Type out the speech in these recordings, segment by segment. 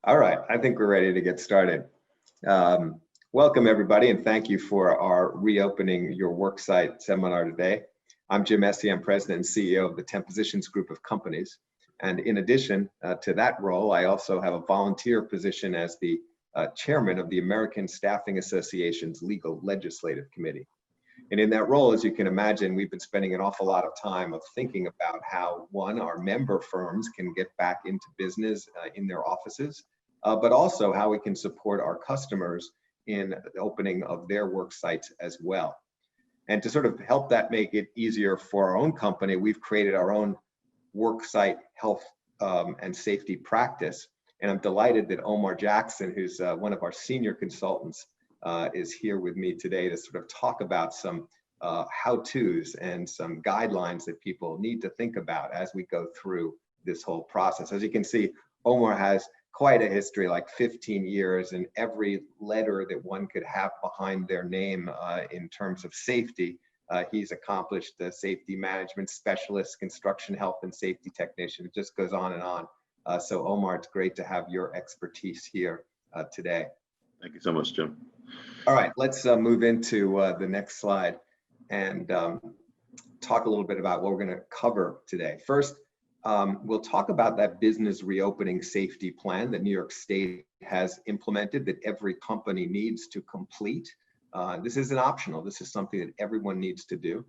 All right, I think we're ready to get started. Welcome everybody, and thank you for our Reopening Your Worksite seminar today. I'm Jim Essie, I'm President and CEO of the TemPositions group of companies. And in addition to that role, I also have a volunteer position as the chairman of the American Staffing Association's Legal Legislative Committee. And in that role, as you can imagine, we've been spending an awful lot of time of thinking about how, one, our member firms can get back into business in their offices, but also how we can support our customers in the opening of their work sites as well. And to sort of help that make it easier for our own company, we've created our own worksite health and safety practice. And I'm delighted that Omar Jackson, who's one of our senior consultants, is here with me today to sort of talk about some how-tos and some guidelines that people need to think about as we go through this whole process. As you can see, Omar has quite a history, like 15 years, and every letter that one could have behind their name in terms of safety. He's accomplished the safety management specialist, construction health and safety technician. It just goes on and on. So Omar, it's great to have your expertise here today. Thank you so much, Jim. All right, let's move into the next slide and talk a little bit about what we're going to cover today. First, we'll talk about that business reopening safety plan that New York State has implemented that every company needs to complete. This isn't optional. This is something that everyone needs to do.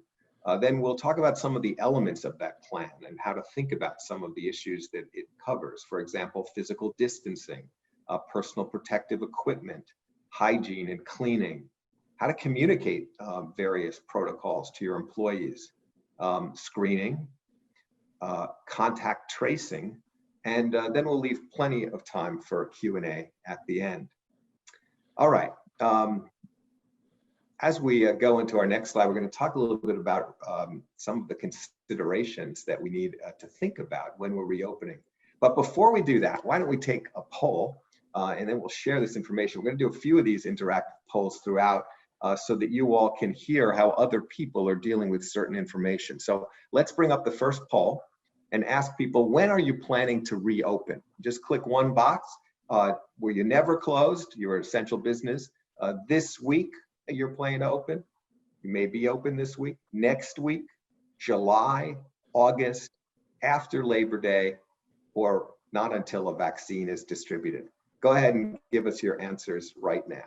Then we'll talk about some of the elements of that plan and how to think about some of the issues that it covers. For example, physical distancing, personal protective equipment, hygiene and cleaning, how to communicate various protocols to your employees, screening, contact tracing, and then we'll leave plenty of time for Q&A at the end. All right. As we go into our next slide, we're going to talk a little bit about some of the considerations that we need to think about when we're reopening. But before we do that, why don't we take a poll and then we'll share this information. We're going to do a few of these interactive polls throughout so that you all can hear how other people are dealing with certain information. So let's bring up the first poll and ask people, when are you planning to reopen? Just click one box. Were you never closed? You're essential business. This week, you're planning to open. You may be open this week, next week, July, August, after Labor Day, or not until a vaccine is distributed. Go ahead and give us your answers right now.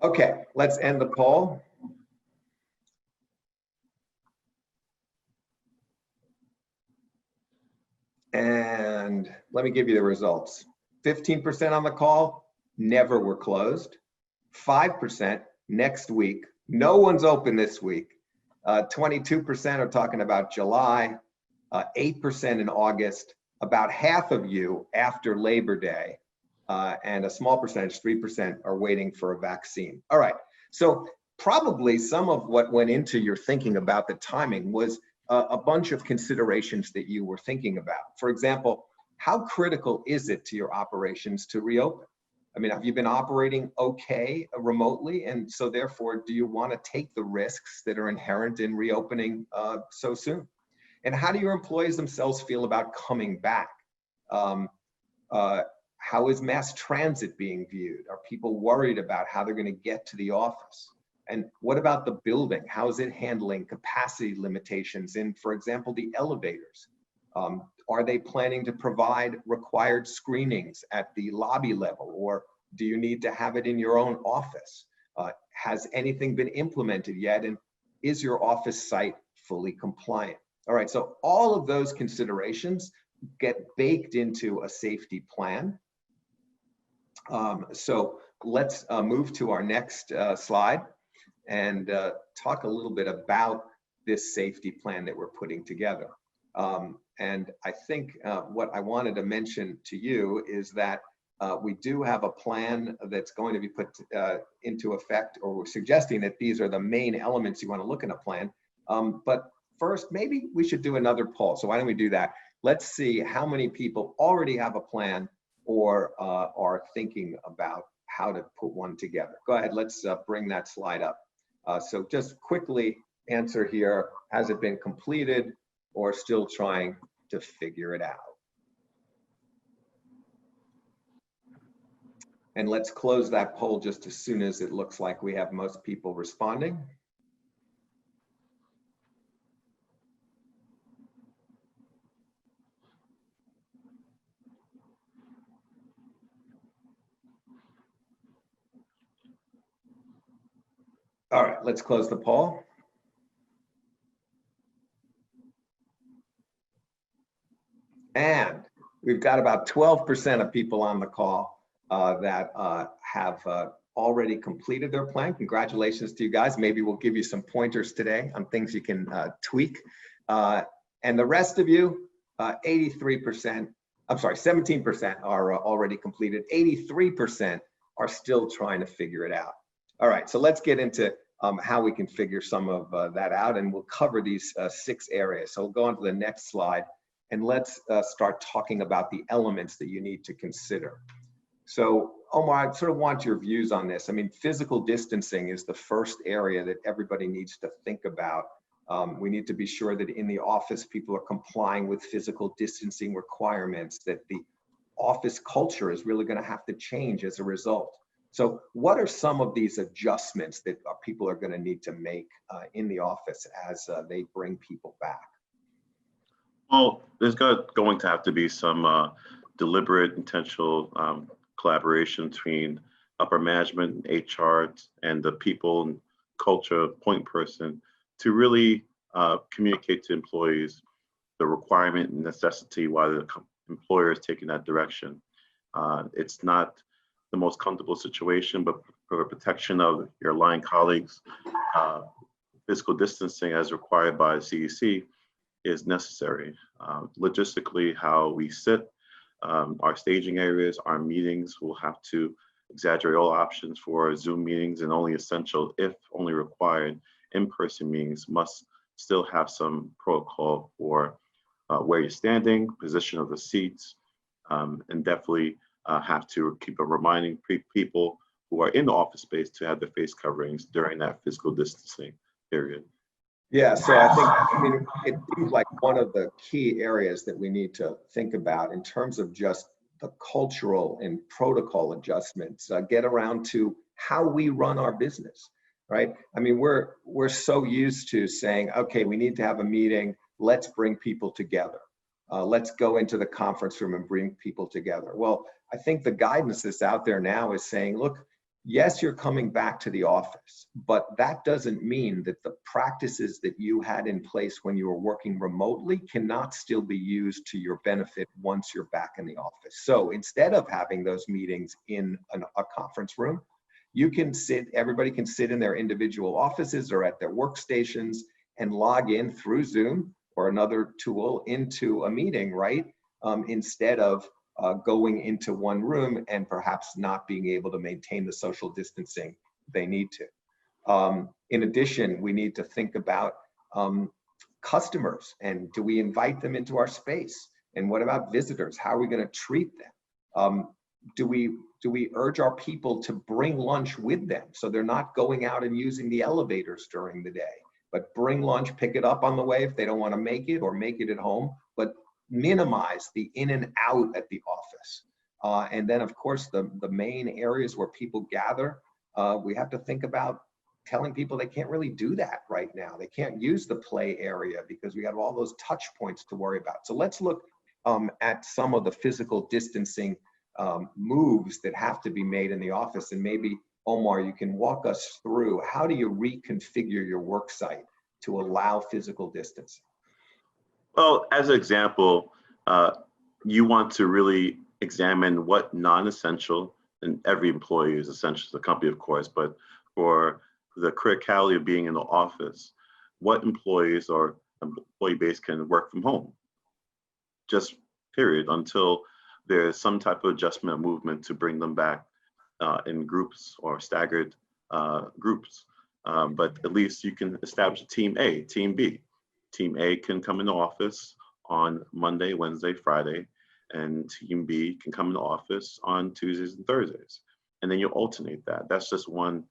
Okay, let's end the poll. And let me give you the results. 15% on the call, never were closed. 5% next week, no one's open this week. 22% are talking about July, 8% in August, about half of you after Labor Day. And a small percentage, 3%, are waiting for a vaccine. All right, so probably some of what went into your thinking about the timing was a bunch of considerations that you were thinking about. For example, how critical is it to your operations to reopen? I mean, have you been operating okay remotely? And so therefore, do you want to take the risks that are inherent in reopening so soon? And how do your employees themselves feel about coming back? How is mass transit being viewed? Are people worried about how they're going to get to the office? And what about the building? How is it handling capacity limitations in, for example, the elevators? Are they planning to provide required screenings at the lobby level, or do you need to have it in your own office? Has anything been implemented yet? And is your office site fully compliant? All right, so all of those considerations get baked into a safety plan. So let's move to our next slide and talk a little bit about this safety plan that we're putting together. And I think what I wanted to mention to you is that we do have a plan that's going to be put into effect, or we're suggesting that these are the main elements you want to look in a plan. But first, maybe we should do another poll. So why don't we do that? Let's see how many people already have a plan or are thinking about how to put one together. Go ahead, let's bring that slide up. So just quickly answer here, has it been completed or still trying to figure it out? And let's close that poll just as soon as it looks like we have most people responding. All right, let's close the poll. And we've got about 12% of people on the call that have already completed their plan. Congratulations to you guys. Maybe we'll give you some pointers today on things you can tweak. And the rest of you, 83%, I'm sorry, 17% are already completed. 83% are still trying to figure it out. All right, so let's get into how we can figure some of that out, and we'll cover these 6 areas. So we'll go on to the next slide, and let's start talking about the elements that you need to consider. So Omar, I sort of want your views on this. I mean, physical distancing is the first area that everybody needs to think about. We need to be sure that in the office, people are complying with physical distancing requirements, that the office culture is really going to have to change as a result. So what are some of these adjustments that people are going to need to make in the office as they bring people back? Well, there's going to have to be some deliberate, intentional collaboration between upper management, HR, and the people and culture point person to really communicate to employees the requirement and necessity why the employer is taking that direction. It's not the most comfortable situation, but for the protection of your line colleagues, physical distancing as required by the CDC is necessary. Logistically, how we sit, our staging areas, our meetings, will have to exaggerate all options for Zoom meetings, and only essential, if only required, in-person meetings must still have some protocol for where you're standing, position of the seats, and definitely have to keep reminding people who are in the office space to have their face coverings during that physical distancing period. Yeah, so I mean, it seems like one of the key areas that we need to think about in terms of just the cultural and protocol adjustments get around to how we run our business, right? I mean, we're so used to saying, okay, we need to have a meeting, let's bring people together. Let's go into the conference room and bring people together. Well, I think the guidance that's out there now is saying, look, yes, you're coming back to the office, but that doesn't mean that the practices that you had in place when you were working remotely cannot still be used to your benefit once you're back in the office. So instead of having those meetings in a conference room, you can everybody can sit in their individual offices or at their workstations and log in through Zoom or another tool into a meeting, right? Instead of going into one room and perhaps not being able to maintain the social distancing they need to. In addition, we need to think about customers, and do we invite them into our space? And what about visitors? How are we going to treat them? Do we urge our people to bring lunch with them so they're not going out and using the elevators during the day, but bring lunch, pick it up on the way if they don't want to make it, or make it at home, but minimize the in and out at the office. And then of course, the main areas where people gather, we have to think about telling people they can't really do that right now. They can't use the play area because we have all those touch points to worry about. So let's look at some of the physical distancing moves that have to be made in the office. And maybe Omar, you can walk us through, how do you reconfigure your work site to allow physical distancing? Well, as an example, you want to really examine what non-essential, and every employee is essential to the company, of course, but for the criticality of being in the office, what employees or employee base can work from home. just period, until there's some type of adjustment or movement to bring them back in groups or staggered groups. But at least you can establish a team A, team B. Team A can come into office on Monday, Wednesday, Friday, and team B can come into office on Tuesdays and Thursdays. And then you alternate that. That's just one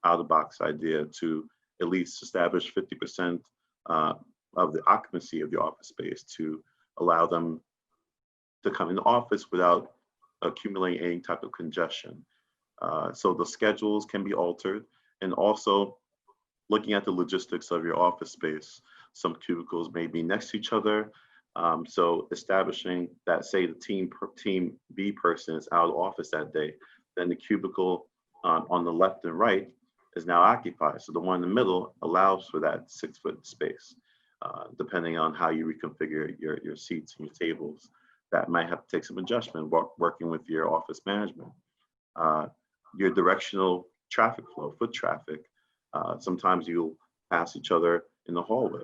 out of the box idea to at least establish 50% of the occupancy of your office space to allow them to come into office without accumulating any type of congestion. So the schedules can be altered, and also looking at the logistics of your office space. Some cubicles may be next to each other. So establishing that, say the team B person is out of office that day, then the cubicle on the left and right is now occupied. So the one in the middle allows for that 6-foot space. Depending on how you reconfigure your seats and your tables, that might have to take some adjustment working with your office management. Your directional traffic flow, foot traffic, sometimes you'll pass each other in the hallway,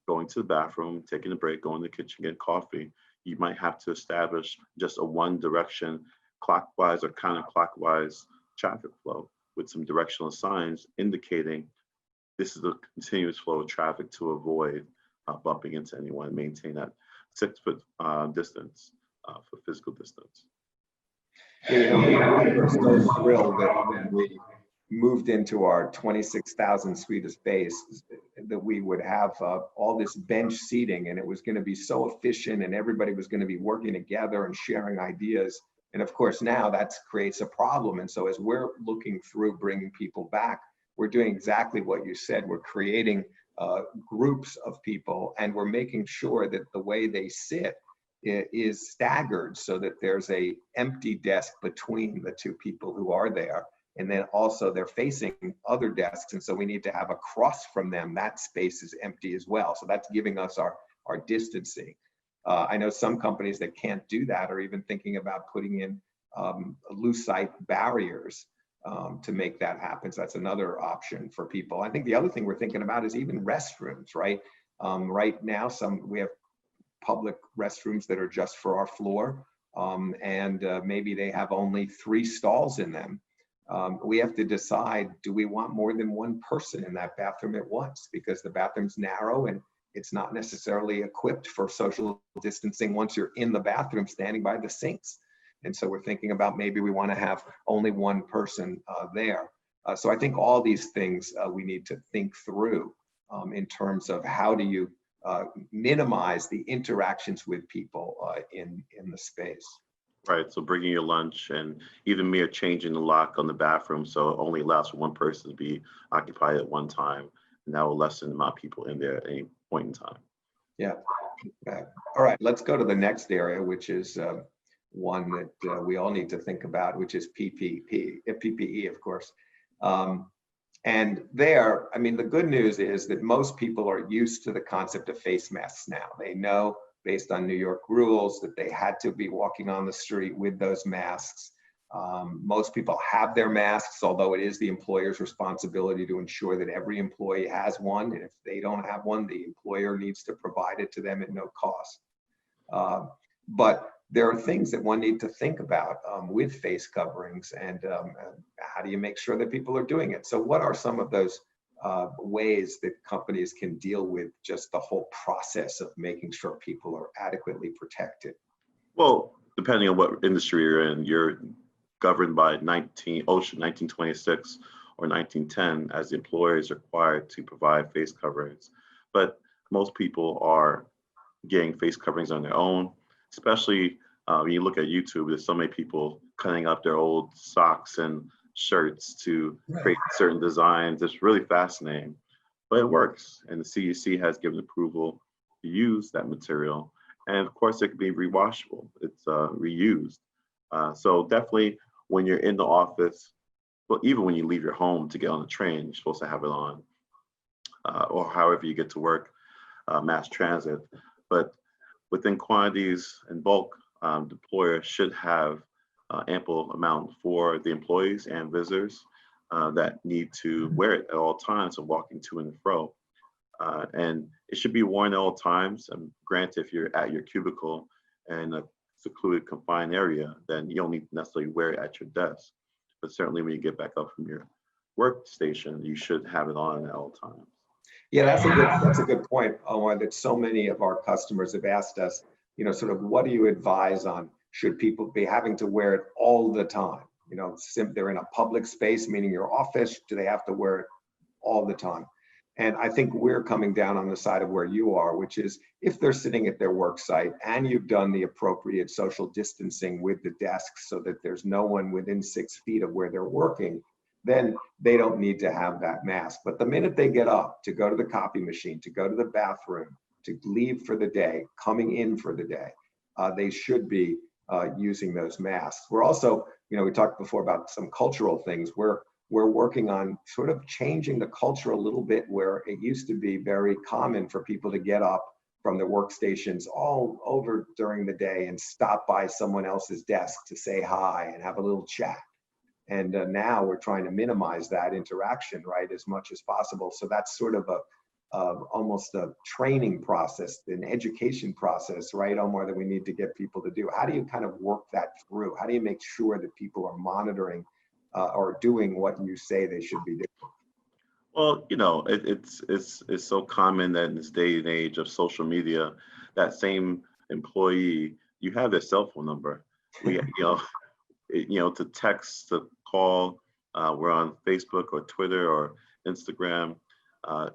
going to the bathroom, taking a break, going to the kitchen, getting coffee. You might have to establish just a one direction, clockwise or counterclockwise traffic flow with some directional signs indicating this is a continuous flow of traffic to avoid bumping into anyone, maintain that 6-foot distance for physical distance. You know, we were so thrilled that when we moved into our 26,000 suite of space, that we would have all this bench seating, and it was going to be so efficient, and everybody was going to be working together and sharing ideas. And of course, now that creates a problem. And so as we're looking through bringing people back, we're doing exactly what you said. We're creating groups of people, and we're making sure that the way they sit is staggered so that there's a empty desk between the two people who are there. And then also they're facing other desks. And so we need to have across from them, that space is empty as well. So that's giving us our distancing. I know some companies that can't do that are even thinking about putting in Lucite barriers to make that happen. So that's another option for people. I think the other thing we're thinking about is even restrooms, right? Right now, we have public restrooms that are just for our floor, and maybe they have only 3 stalls in them. We have to decide, do we want more than one person in that bathroom at once? Because the bathroom's narrow and it's not necessarily equipped for social distancing once you're in the bathroom standing by the sinks. And so we're thinking about maybe we want to have only one person there. So I think all these things we need to think through in terms of how do you minimize the interactions with people in the space. Right, so bringing your lunch and even mere changing the lock on the bathroom so it only allows for one person to be occupied at one time, and that will lessen the amount of people in there at any point in time. Yeah. Okay. All right, let's go to the next area, which is one that we all need to think about, which is PPE, of course. And there, I mean, the good news is that most people are used to the concept of face masks now. They know, based on New York rules, that they had to be walking on the street with those masks. Most people have their masks, although it is the employer's responsibility to ensure that every employee has one. And if they don't have one, the employer needs to provide it to them at no cost. But there are things that one needs to think about with face coverings, and how do you make sure that people are doing it? So what are some of those ways that companies can deal with just the whole process of making sure people are adequately protected? Well, depending on what industry you're in, you're governed by OSHA 1926 or 1910 as the employer is required to provide face coverings. But most people are getting face coverings on their own, especially when you look at YouTube. There's so many people cutting up their old socks and shirts to create certain designs. It's really fascinating, but it works. And the CDC has given approval to use that material. And of course, it can be rewashable. It's reused. So definitely when you're in the office, well, even when you leave your home to get on the train, you're supposed to have it on, or however you get to work, mass transit. But within quantities and bulk, the employer should have ample amount for the employees and visitors that need to wear it at all times of walking to and fro. And it should be worn at all times. And granted, if you're at your cubicle in a secluded, confined area, then you don't need to necessarily wear it at your desk. But certainly when you get back up from your workstation, you should have it on at all times. Yeah, that's a good point, Omar, that so many of our customers have asked us, sort of what do you advise on, should people be having to wear it all the time? They're in a public space, meaning your office, do they have to wear it all the time? And I think we're coming down on the side of where you are, which is if they're sitting at their work site and you've done the appropriate social distancing with the desks so that there's no one within 6 feet of where they're working, then they don't need to have that mask. But the minute they get up to go to the copy machine, to go to the bathroom, to leave for the day, coming in for the day, they should be using those masks. We're also, we talked before about some cultural things. We're working on sort of changing the culture a little bit, where it used to be very common for people to get up from their workstations all over during the day and stop by someone else's desk to say hi and have a little chat. And now we're trying to minimize that interaction, right, as much as possible. So that's sort of almost a training process, an education process, right, Omar, that we need to get people to do. How do you kind of work that through? How do you make sure that people are monitoring or doing what you say they should be doing? Well, it's so common that in this day and age of social media, that same employee, you have their cell phone number. To text, to call, we're on Facebook or Twitter or Instagram,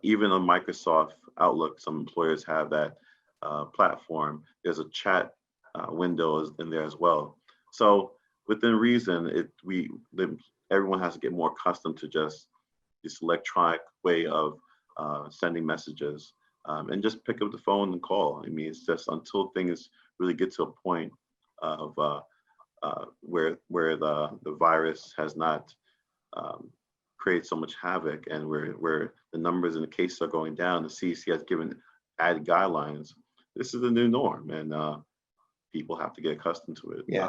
even on Microsoft Outlook. Some employers have that platform. There's a chat window in there as well. So within reason, everyone has to get more accustomed to just this electronic way of sending messages, and just pick up the phone and call. I mean, it's just until things really get to a point of where the virus has not created so much havoc, and where the numbers and the cases are going down. The CDC has given added guidelines. This is the new norm, and people have to get accustomed to it. Yeah.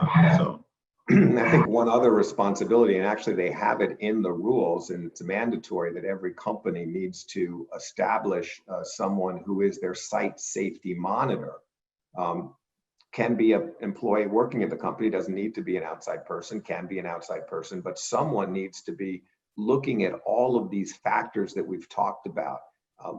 I think one other responsibility, and actually they have it in the rules, and it's mandatory that every company needs to establish someone who is their site safety monitor. Can be an employee working at the company, doesn't need to be an outside person, can be an outside person, but someone needs to be looking at all of these factors that we've talked about,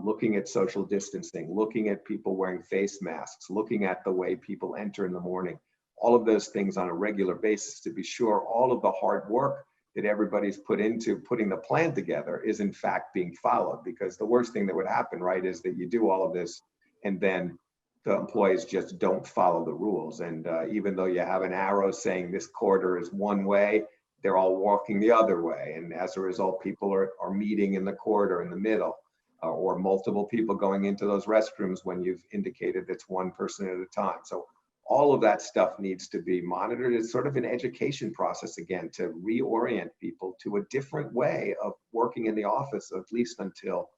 looking at social distancing, looking at people wearing face masks, looking at the way people enter in the morning, all of those things on a regular basis to be sure all of the hard work that everybody's put into putting the plan together is in fact being followed. Because the worst thing that would happen, right, is that you do all of this and then the employees just don't follow the rules. And even though you have an arrow saying this corridor is one way, they're all walking the other way. And as a result, people are meeting in the corridor in the middle, or multiple people going into those restrooms when you've indicated it's one person at a time. So all of that stuff needs to be monitored. It's sort of an education process, again, to reorient people to a different way of working in the office, at least until,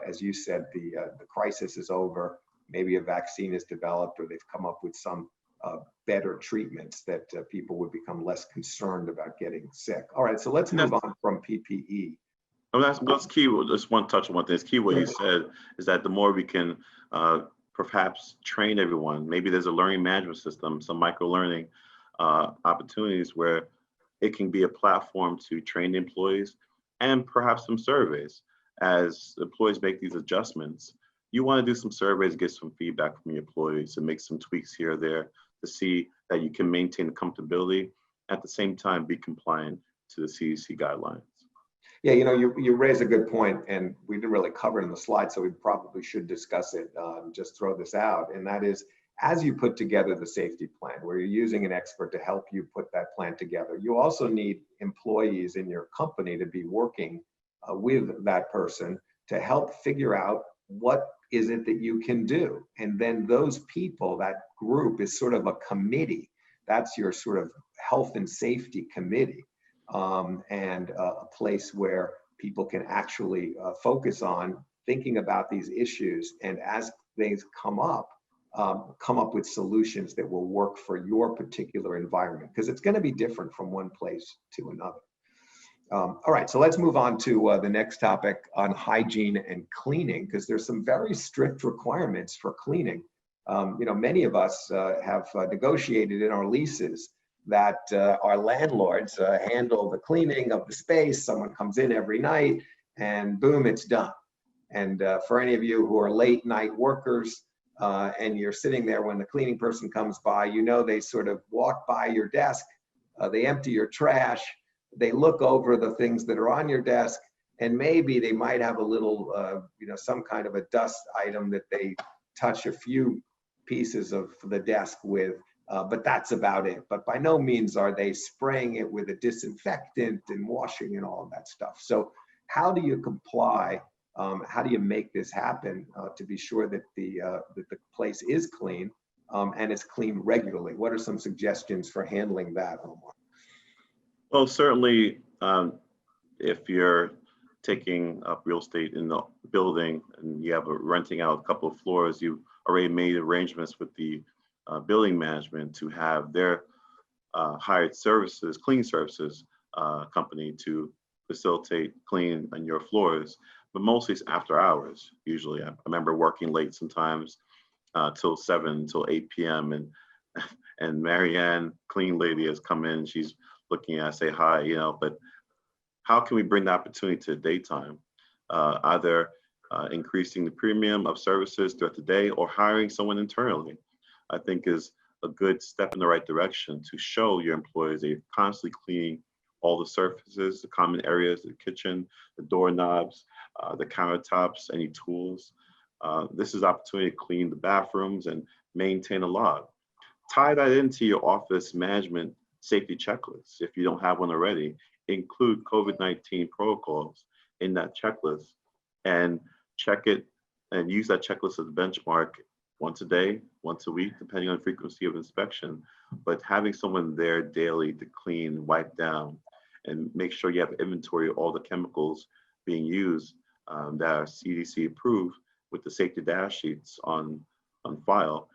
as you said, the crisis is over. Maybe a vaccine is developed, or they've come up with some better treatments that people would become less concerned about getting sick. All right, so let's move on from PPE. Oh, that's key. Just one touch on one thing. It's key what you said is that the more we can perhaps train everyone, maybe there's a learning management system, some micro-learning opportunities where it can be a platform to train employees, and perhaps some surveys. As employees make these adjustments, you want to do some surveys, get some feedback from your employees, and make some tweaks here or there to see that you can maintain comfortability, at the same time be compliant to the CDC guidelines. Yeah, you raise a good point, and we didn't really cover it in the slide, so we probably should discuss it, just throw this out. And that is, as you put together the safety plan, where you're using an expert to help you put that plan together, you also need employees in your company to be working with that person to help figure out what is it that you can do. And then those people, that group, is sort of a committee. That's your sort of health and safety committee. And a place where people can actually focus on thinking about these issues, and as things come up with solutions that will work for your particular environment, because it's going to be different from one place to another. All right, so let's move on to the next topic on hygiene and cleaning, because there's some very strict requirements for cleaning Many of us have negotiated in our leases that our landlords handle the cleaning of the space. Someone comes in every night and boom, it's done. And for any of you who are late night workers and you're sitting there when the cleaning person comes by, they sort of walk by your desk, they empty your trash, they look over the things that are on your desk, and maybe they might have a little, some kind of a dust item that they touch a few pieces of the desk with, but that's about it. But by no means are they spraying it with a disinfectant and washing and all of that stuff. So how do you comply? How do you make this happen to be sure that the place is clean and it's cleaned regularly? What are some suggestions for handling that, Omar? Well, certainly, if you're taking up real estate in the building and you have renting out a couple of floors, you've already made arrangements with the building management to have their hired services, cleaning services company to facilitate cleaning on your floors. But mostly it's after hours. Usually, I remember working late sometimes till 7, till 8 p.m. and Marianne, clean lady, has come in. She's looking at, say hi, But how can we bring the opportunity to daytime? Either increasing the premium of services throughout the day or hiring someone internally, I think is a good step in the right direction to show your employees that you're constantly cleaning all the surfaces, the common areas, the kitchen, the doorknobs, the countertops, any tools. This is opportunity to clean the bathrooms and maintain a log. Tie that into your office management safety checklists. If you don't have one already, include COVID-19 protocols in that checklist and check it and use that checklist as a benchmark once a day, once a week, depending on frequency of inspection. But having someone there daily to clean, wipe down, and make sure you have inventory of all the chemicals being used that are CDC approved with the safety data sheets on file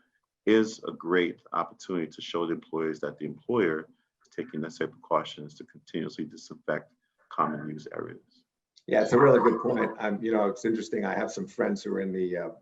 is a great opportunity to show the employees that the employer is taking necessary precautions to continuously disinfect common use areas. Yeah, it's a really good point. It's interesting. I have some friends who are in the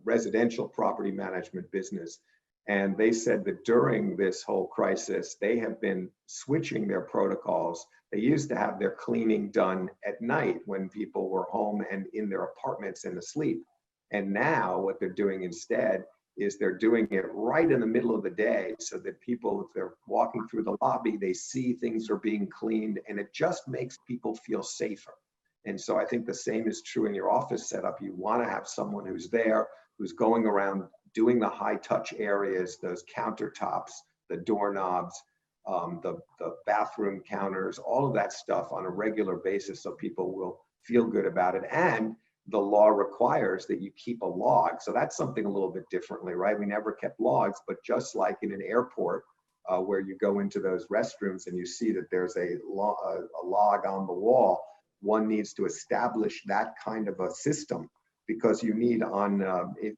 residential property management business, and they said that during this whole crisis, they have been switching their protocols. They used to have their cleaning done at night when people were home and in their apartments and asleep. And now what they're doing instead is they're doing it right in the middle of the day so that people, if they're walking through the lobby, they see things are being cleaned, and it just makes people feel safer. And so I think the same is true in your office setup. You want to have someone who's there, who's going around doing the high touch areas, those countertops, the doorknobs, the bathroom counters, all of that stuff on a regular basis so people will feel good about it. And the law requires that you keep a log. So that's something a little bit differently, right? We never kept logs, but just like in an airport where you go into those restrooms and you see that there's a log on the wall, one needs to establish that kind of a system, because you need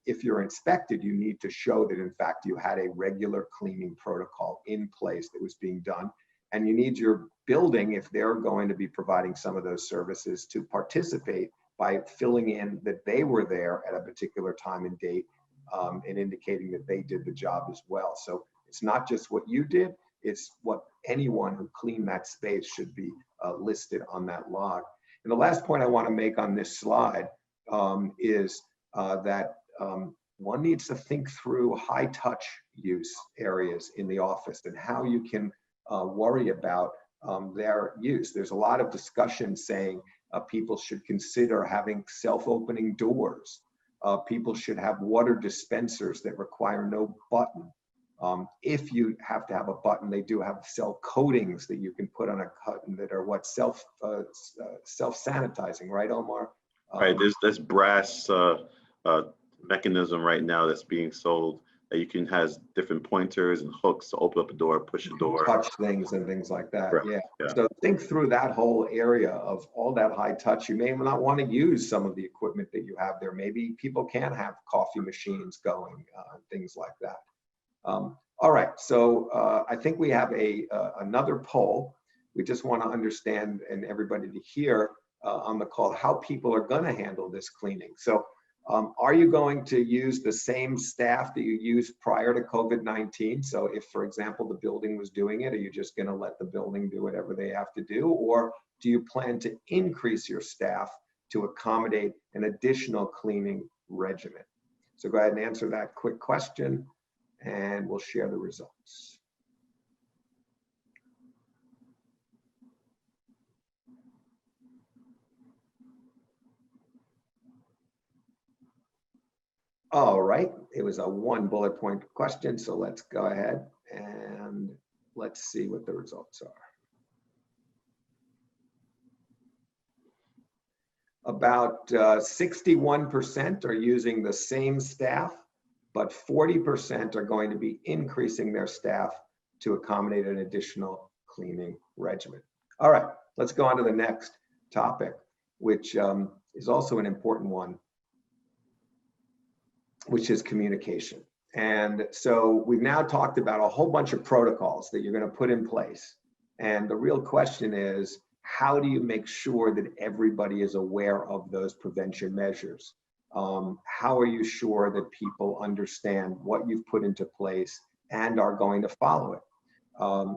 if you're inspected, you need to show that in fact you had a regular cleaning protocol in place that was being done. And you need your building, if they're going to be providing some of those services, to participate by filling in that they were there at a particular time and date and indicating that they did the job as well. So it's not just what you did, it's what anyone who cleaned that space should be listed on that log. And the last point I want to make on this slide is that one needs to think through high touch use areas in the office and how you can worry about their use. There's a lot of discussion saying people should consider having self-opening doors. People should have water dispensers that require no button. If you have to have a button, they do have cell coatings that you can put on a button that are what self-sanitizing, right, Omar? Right, there's this brass mechanism right now that's being sold that you can has different pointers and hooks to open up a door, push a door. Touch things and things like that, Correct. yeah. Yeah. So think through that whole area of all that high touch. You may not want to use some of the equipment that you have there. Maybe people can have coffee machines going, things like that. All right, so I think we have another poll. We just want to understand and everybody to hear on the call how people are going to handle this cleaning. So Are you going to use the same staff that you used prior to COVID-19? So if, for example, the building was doing it, are you just going to let the building do whatever they have to do? Or do you plan to increase your staff to accommodate an additional cleaning regimen? So go ahead and answer that quick question, and we'll share the results. All right, it was a 1 bullet point question, so let's go ahead and let's see what the results are. About 61% are using the same staff, but 40% are going to be increasing their staff to accommodate an additional cleaning regimen. All right, let's go on to the next topic, which is also an important one, which is communication. And so we've now talked about a whole bunch of protocols that you're going to put in place. And the real question is, how do you make sure that everybody is aware of those prevention measures? How are you sure that people understand what you've put into place and are going to follow it?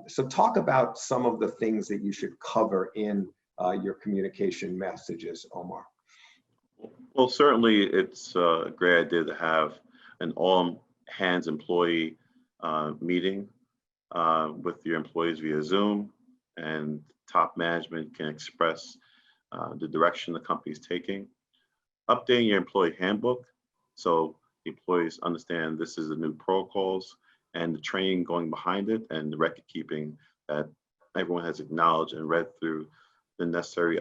So talk about some of the things that you should cover in your communication messages, Omar. Well, certainly it's a great idea to have an all-hands employee meeting with your employees via Zoom, and top management can express the direction the company is taking. Updating your employee handbook so the employees understand this is the new protocols and the training going behind it, and the record keeping that everyone has acknowledged and read through the necessary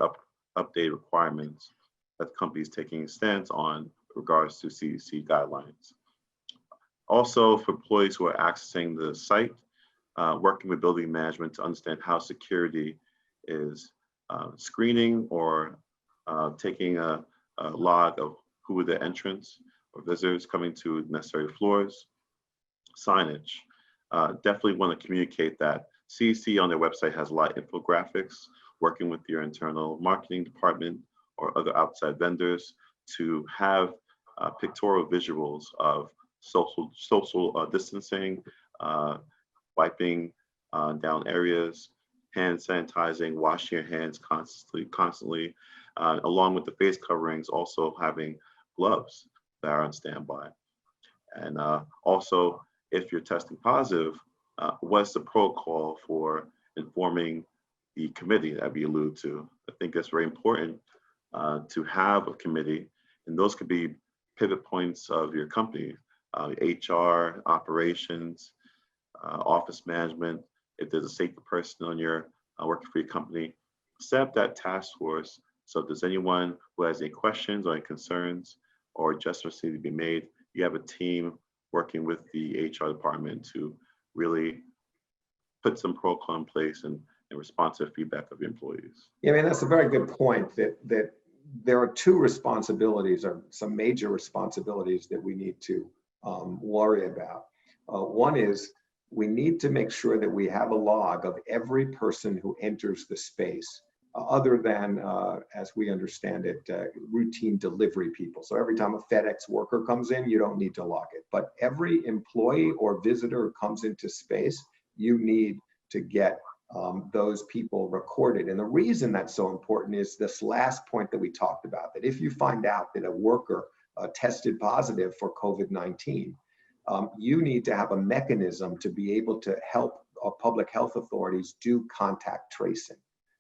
update requirements that the company is taking a stance on in regards to CDC guidelines. Also, for employees who are accessing the site, working with building management to understand how security is screening or taking a log of who are the entrants or visitors coming to necessary floors. Signage. Definitely want to communicate that CDC on their website has a lot of infographics, working with your internal marketing department or other outside vendors to have pictorial visuals of social distancing, wiping down areas, hand sanitizing, washing your hands constantly, along with the face coverings, also having gloves that are on standby. And also, if you're testing positive, what's the protocol for informing the committee that we allude to? I think that's very important to have a committee, and those could be pivot points of your company, HR, operations, office management. If there's a safety person on your working for your company, set up that task force. So if there's anyone who has any questions or any concerns or adjustments need to be made, you have a team working with the HR department to really put some protocol in place and respond to the feedback of the employees. Yeah, I mean, that's a very good point, that there are two responsibilities, or some major responsibilities, that we need to worry about. One is we need to make sure that we have a log of every person who enters the space, other than, as we understand it, routine delivery people. So every time a FedEx worker comes in, you don't need to log it. But every employee or visitor who comes into space, you need to get those people recorded. And the reason that's so important is this last point that we talked about, that if you find out that a worker tested positive for COVID-19, you need to have a mechanism to be able to help public health authorities do contact tracing,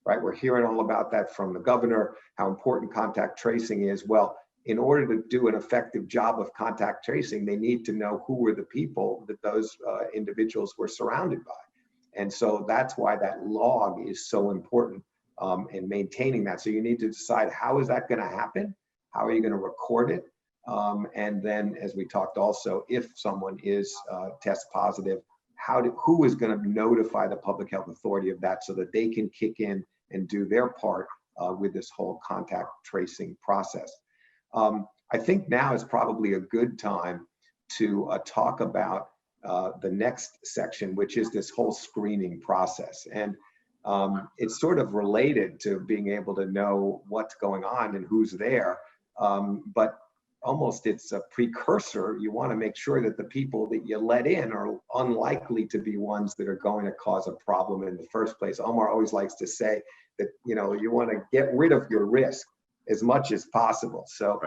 right? We're hearing all about that from the governor, how important contact tracing is. Well, in order to do an effective job of contact tracing, they need to know who were the people that those individuals were surrounded by. And so that's why that log is so important in maintaining that. So you need to decide, how is that going to happen? How are you going to record it? And then, as we talked also, if someone is test positive, who is going to notify the public health authority of that so that they can kick in and do their part with this whole contact tracing process. I think now is probably a good time to talk about the next section, which is this whole screening process. And it's sort of related to being able to know what's going on and who's there. But almost it's a precursor. You want to make sure that the people that you let in are unlikely to be ones that are going to cause a problem in the first place. Omar always likes to say that, you know, you want to get rid of your risk as much as possible. So,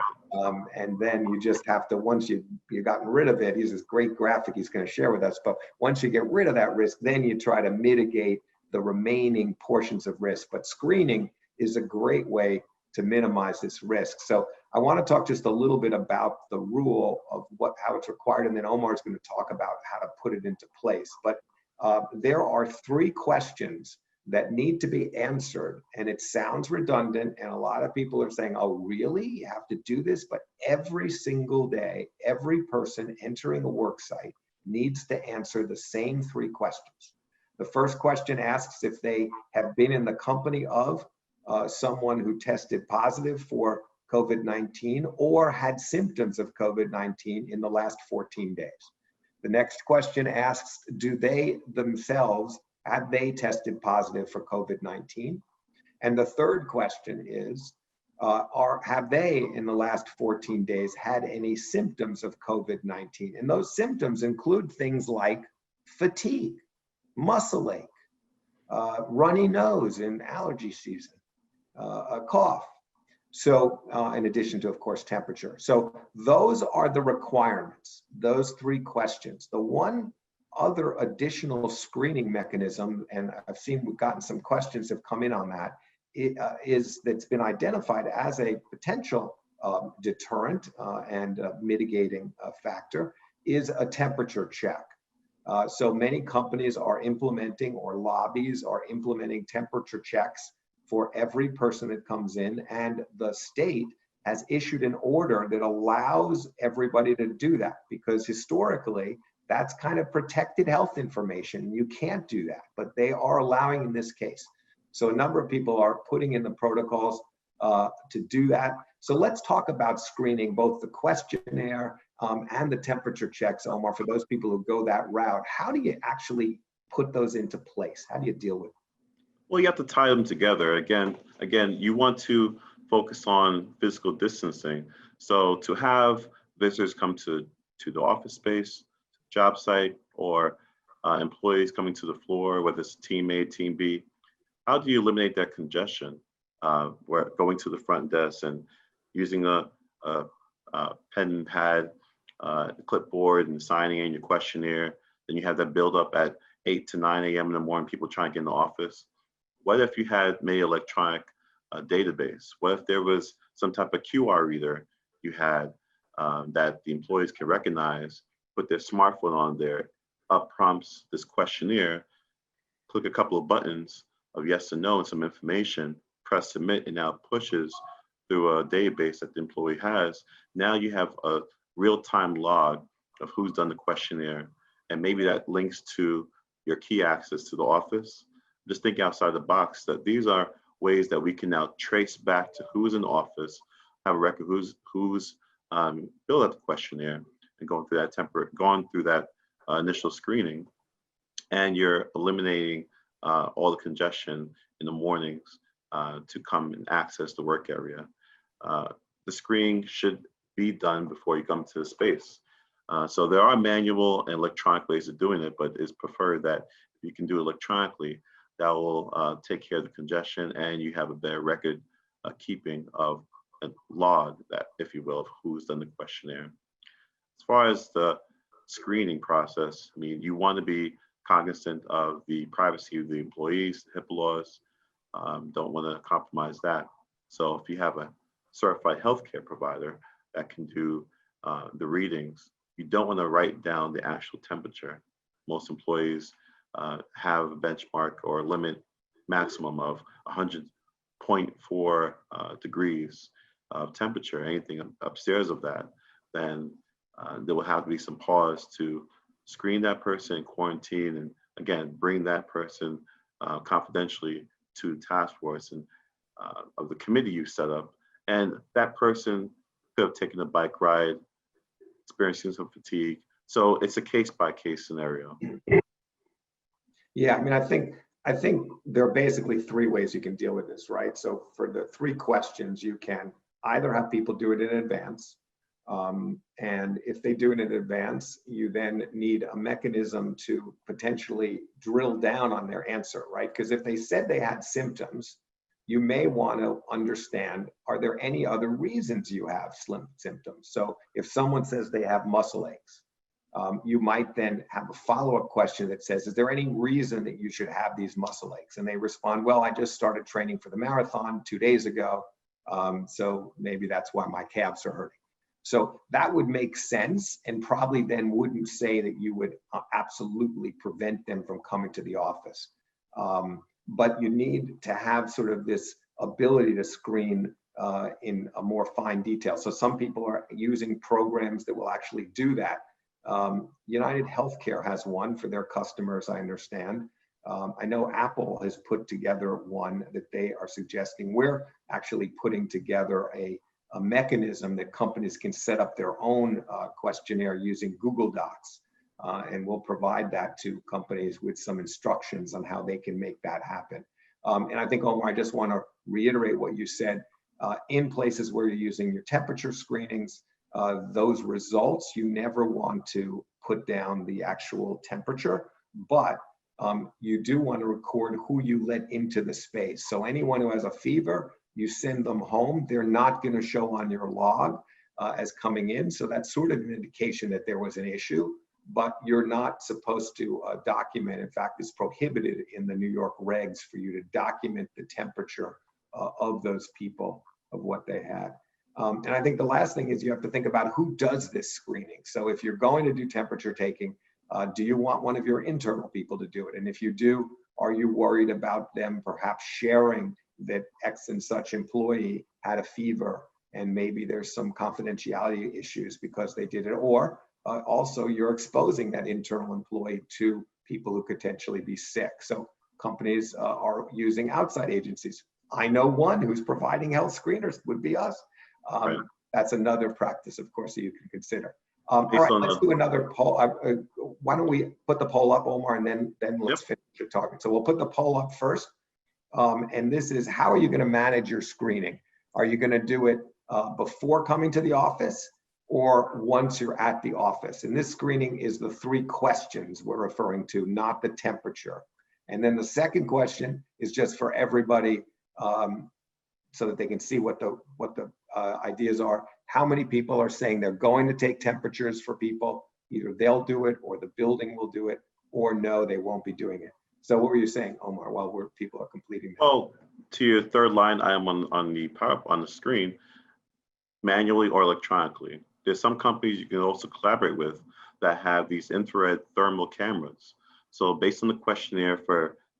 and then you just have to, once you've gotten rid of it, he's this great graphic he's going to share with us, but once you get rid of that risk, then you try to mitigate the remaining portions of risk. But screening is a great way to minimize this risk. So I want to talk just a little bit about the rule of how it's required, and then Omar is going to talk about how to put it into place. But there are 3 questions that need to be answered, and it sounds redundant, and a lot of people are saying, oh, really? You have to do this? But every single day, every person entering a worksite needs to answer the same 3 questions. The first question asks if they have been in the company of someone who tested positive for COVID-19 or had symptoms of COVID-19 in the last 14 days. The next question asks, do they themselves, have they tested positive for COVID-19? And the third question is, have they in the last 14 days had any symptoms of COVID-19? And those symptoms include things like fatigue, muscle ache, runny nose in allergy season, a cough. So in addition to, of course, temperature. So those are the requirements, those 3 questions. The one other additional screening mechanism, and I've seen we've gotten some questions have come in on that, that's been identified as a potential deterrent and mitigating factor, is a temperature check. So many companies are implementing, or lobbies are implementing, temperature checks for every person that comes in, and the state has issued an order that allows everybody to do that, because historically that's kind of protected health information. You can't do that, but they are allowing in this case. So a number of people are putting in the protocols to do that. So let's talk about screening, both the questionnaire and the temperature checks, Omar, for those people who go that route. How do you actually put those into place? How do you deal with it? Well, you have to tie them together. Again, you want to focus on physical distancing. So to have visitors come to the office space, job site, or employees coming to the floor, whether it's team A, team B, how do you eliminate that congestion? Where going to the front desk and using a pen and pad, clipboard, and signing in your questionnaire, then you have that build up at 8 to 9 a.m. in the morning, people trying to get in the office. What if you had made electronic database? What if there was some type of QR reader you had that the employees can recognize, put their smartphone on there, up prompts this questionnaire, click a couple of buttons of yes and no and some information, press submit, and now pushes through a database that the employee has. Now you have a real-time log of who's done the questionnaire, and maybe that links to your key access to the office. Just think outside the box that these are ways that we can now trace back to who's in the office, have a record who's filled out the questionnaire and going through that initial screening, and you're eliminating all the congestion in the mornings to come and access the work area. The screening should be done before you come to the space. So there are manual and electronic ways of doing it, but it's preferred that if you can do it electronically, that will take care of the congestion, and you have a better record keeping of a log, that, if you will, of who's done the questionnaire. As far as the screening process, I mean, you want to be cognizant of the privacy of the employees, the HIPAA laws. Don't want to compromise that. So if you have a certified healthcare provider that can do the readings, you don't want to write down the actual temperature. Most employees have a benchmark or limit maximum of 100.4 degrees of temperature. Anything upstairs of that, then there will have to be some pause to screen that person, quarantine, and again, bring that person confidentially to the task force and of the committee you set up. And that person could have taken a bike ride, experiencing some fatigue. So it's a case-by-case scenario. Yeah, I mean, I think there are basically 3 ways you can deal with this, right? So for the 3 questions, you can either have people do it in advance, And if they do it in advance, you then need a mechanism to potentially drill down on their answer, right? Because if they said they had symptoms, you may want to understand, are there any other reasons you have symptoms? So if someone says they have muscle aches, you might then have a follow-up question that says, is there any reason that you should have these muscle aches? And they respond, well, I just started training for the marathon 2 days ago, so maybe that's why my calves are hurting. So that would make sense, and probably then wouldn't say that you would absolutely prevent them from coming to the office. But you need to have sort of this ability to screen in a more fine detail. So some people are using programs that will actually do that. United Healthcare has one for their customers, I understand. I know Apple has put together one that they are suggesting. We're actually putting together a mechanism that companies can set up their own questionnaire using Google Docs. And we'll provide that to companies with some instructions on how they can make that happen. And I think, Omar, I just want to reiterate what you said. In places where you're using your temperature screenings, those results, you never want to put down the actual temperature, but you do want to record who you let into the space. So anyone who has a fever, you send them home. They're not going to show on your log as coming in. So that's sort of an indication that there was an issue, but you're not supposed to document. In fact, it's prohibited in the New York regs for you to document the temperature of those people, of what they had. And I think the last thing is you have to think about who does this screening. So if you're going to do temperature taking, do you want one of your internal people to do it? And if you do, are you worried about them perhaps sharing that X and such employee had a fever and maybe there's some confidentiality issues because they did it? Or also you're exposing that internal employee to people who could potentially be sick. So companies are using outside agencies. I know one who's providing health screeners, would be us. Right. That's another practice, of course, that you can consider. All right, let's do another poll. Why don't we put the poll up, Omar, and then let's finish your talking. So we'll put the poll up first. And this is, how are you going to manage your screening? Are you going to do it before coming to the office or once you're at the office? And this screening is the 3 questions we're referring to, not the temperature. And then the second question is just for everybody so that they can see what the ideas are. How many people are saying they're going to take temperatures for people? Either they'll do it or the building will do it, or no, they won't be doing it. So what were you saying, Omar, while people are completing that? Well, to your third line, I am on the screen, manually or electronically. There's some companies you can also collaborate with that have these infrared thermal cameras. So based on the questionnaire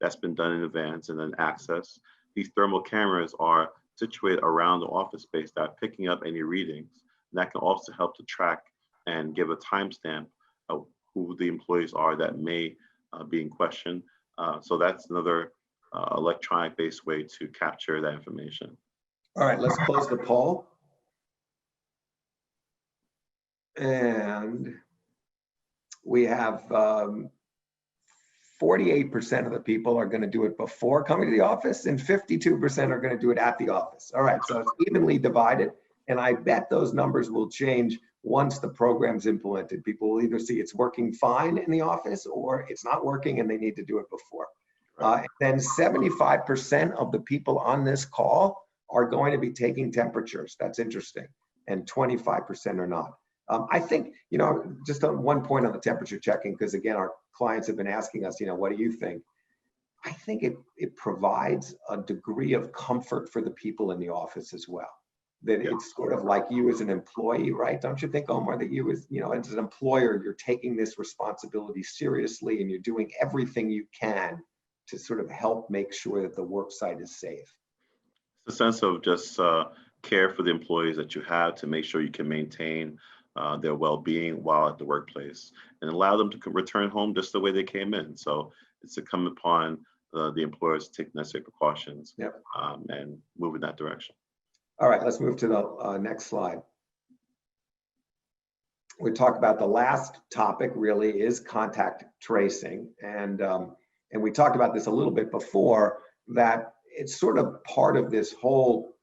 that's been done in advance and then access, these thermal cameras are situated around the office space that are picking up any readings. And that can also help to track and give a timestamp of who the employees are that may be in question. So that's another electronic-based way to capture that information. All right, let's close the poll. And we have 48% of the people are going to do it before coming to the office, and 52% are going to do it at the office. All right, so it's evenly divided, and I bet those numbers will change once the program's implemented. People will either see it's working fine in the office or it's not working and they need to do it before. Then 75% of the people on this call are going to be taking temperatures. That's interesting. And 25% are not. I think, just on one point on the temperature checking, because again, our clients have been asking us, what do you think? I think it provides a degree of comfort for the people in the office as well. That it's sort of like you as an employee, right? Don't you think, Omar, that you as an employer, you're taking this responsibility seriously and you're doing everything you can to sort of help make sure that the work site is safe? It's a sense of just care for the employees that you have to make sure you can maintain their well-being while at the workplace and allow them to return home just the way they came in. So it's incumbent upon the employers to take necessary precautions and move in that direction. All right, let's move to the next slide. We talk about the last topic really is contact tracing. And we talked about this a little bit before, that it's sort of part of this whole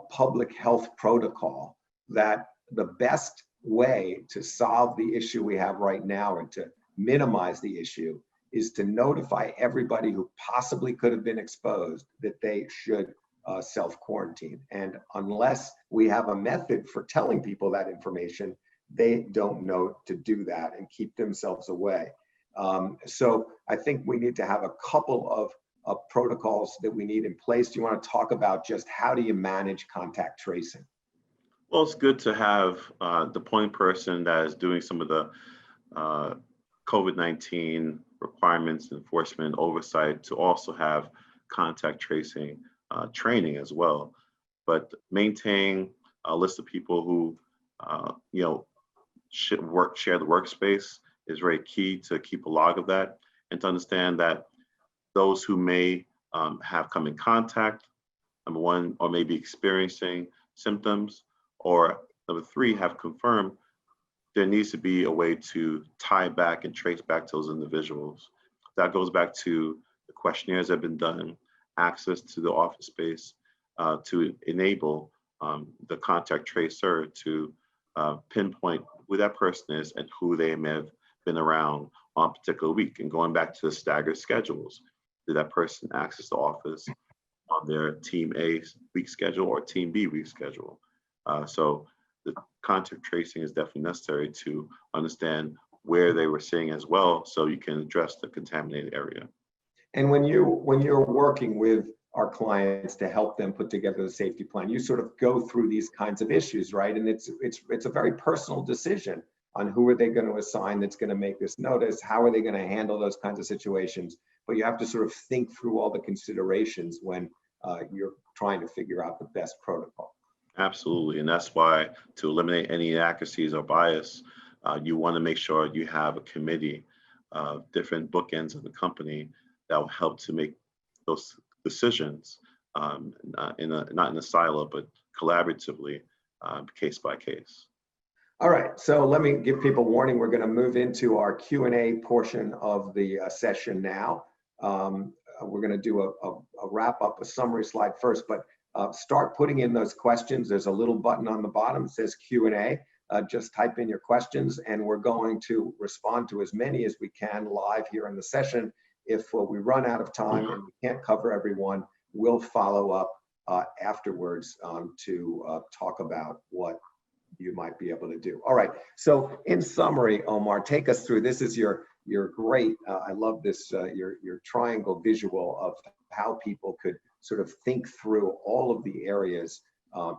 public health protocol that the best way to solve the issue we have right now and to minimize the issue is to notify everybody who possibly could have been exposed that they should self-quarantine. And unless we have a method for telling people that information, they don't know to do that and keep themselves away. So I think we need to have a couple of protocols that we need in place. Do you want to talk about just how do you manage contact tracing? Well, it's good to have the point person that is doing some of the COVID-19 requirements, enforcement, oversight to also have contact tracing training as well. But maintain a list of people who, share the workspace is very key to keep a log of that and to understand that those who may have come in contact, number one, or maybe experiencing symptoms, or number three, have confirmed, there needs to be a way to tie back and trace back to those individuals. That goes back to the questionnaires that have been done, access to the office space to enable the contact tracer to pinpoint who that person is and who they may have been around on a particular week. And going back to the staggered schedules, did that person access the office on their Team A week schedule or Team B week schedule? So the contact tracing is definitely necessary to understand where they were seeing as well, so you can address the contaminated area. And when you're working with our clients to help them put together the safety plan, you sort of go through these kinds of issues, right? And it's a very personal decision on who are they going to assign that's going to make this notice, how are they going to handle those kinds of situations. But you have to sort of think through all the considerations when you're trying to figure out the best protocol. Absolutely, and that's why to eliminate any inaccuracies or bias, you want to make sure you have a committee of different bookends of the company that will help to make those decisions, not in a silo, but collaboratively, case by case. All right, so let me give people warning. We're going to move into our Q&A portion of the session now. We're going to do a wrap up, a summary slide first, but start putting in those questions. There's a little button on the bottom that says Q&A. Just type in your questions and we're going to respond to as many as we can live here in the session. If we run out of time and we can't cover everyone, we'll follow up afterwards to talk about what you might be able to do. All right, so in summary, Omar, take us through. This is your great, I love this, your triangle visual of how people could sort of think through all of the areas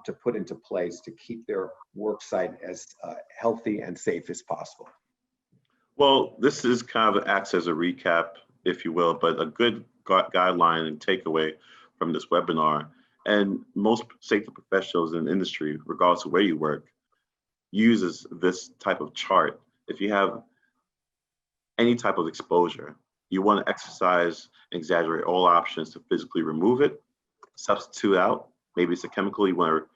to put into place to keep their work site as healthy and safe as possible. Well, this is kind of acts as a recap, if you will, but a good guideline and takeaway from this webinar. And most safety professionals in the industry, regardless of where you work, uses this type of chart. If you have any type of exposure, you want to exercise and exaggerate all options to physically remove it, substitute out. Maybe it's a chemical, you want to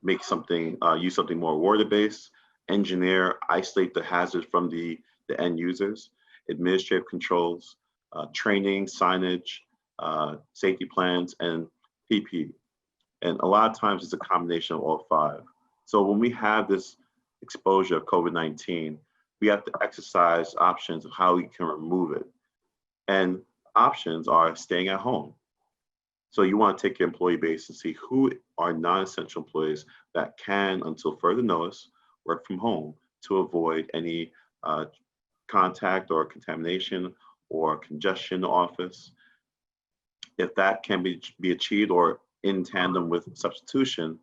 make something, use something more water-based, engineer, isolate the hazards from the end users, administrative controls, training, signage, safety plans, and PP. And a lot of times it's a combination of all five. So when we have this exposure of COVID-19, we have to exercise options of how we can remove it. And options are staying at home. So you want to take your employee base and see who are non-essential employees that can, until further notice, work from home to avoid any contact or contamination or congestion in the office. If that can be achieved or in tandem with substitution,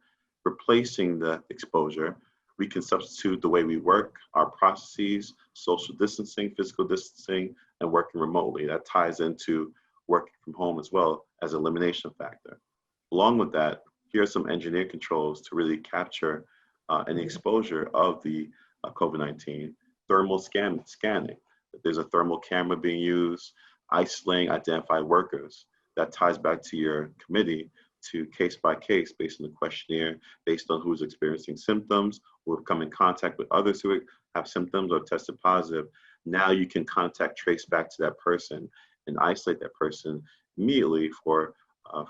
replacing the exposure, we can substitute the way we work, our processes, social distancing, physical distancing, and working remotely. That ties into working from home as well as an elimination factor. Along with that, here are some engineer controls to really capture any exposure of the COVID-19. Thermal scanning. If there's a thermal camera being used, isolating identified workers. That ties back to your committee to case by case based on the questionnaire, based on who's experiencing symptoms, who have come in contact with others who have symptoms or tested positive. Now you can contact trace back to that person and isolate that person immediately for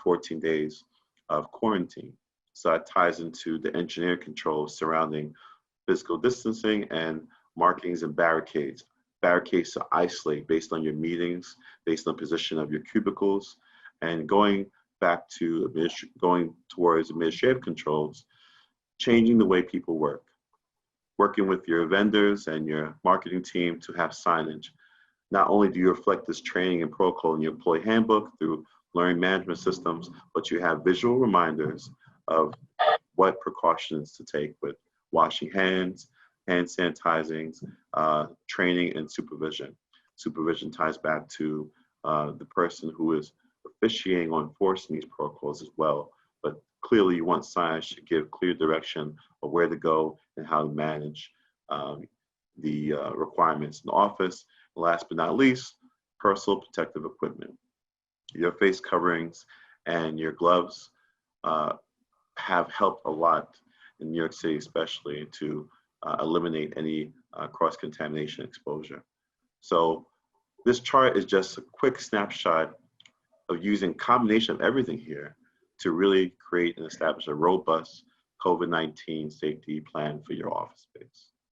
14 days of quarantine. So that ties into the engineer controls surrounding physical distancing, and markings and barricades. Barricades to isolate based on your meetings, based on position of your cubicles, and going back to going towards administrative controls, changing the way people work. Working with your vendors and your marketing team to have signage. Not only do you reflect this training and protocol in your employee handbook through learning management systems, but you have visual reminders of what precautions to take with washing hands, hand sanitizing, training, and supervision. Supervision ties back to the person who is officiating or enforcing these protocols as well. But clearly you want signage to give clear direction of where to go and how to manage the requirements in the office. And last but not least, personal protective equipment. Your face coverings and your gloves have helped a lot in New York City, especially to eliminate any cross-contamination exposure. So this chart is just a quick snapshot of using combination of everything here to really create and establish a robust COVID-19 safety plan for your office space.